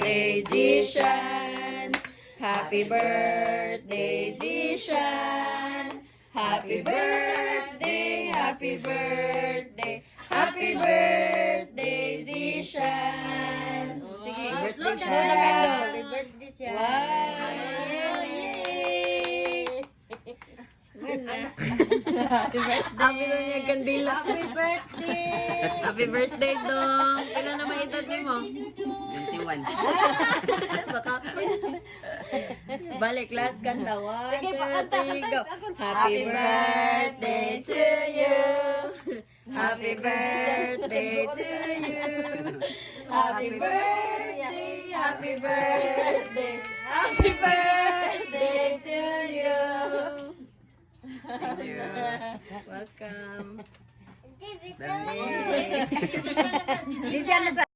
birthday, Zishan. Happy birthday, Zishan. Happy birthday, happy birthday, happy birthday, Zishan. Sige, blow the candle. Happy birthday siya. Wow! Yay! Happy birthday. Happy niya kandila. Happy birthday. Happy birthday, Dong. Kailan na maedad ni mo? 21. Baka balik last kanta. 1, Sige, 2, pakanta, 3, go. kanta. Happy birthday to you. Happy birthday to you. Happy birthday, happy birthday, happy birthday to you. Thank you. Welcome. Dami. Di siya nag-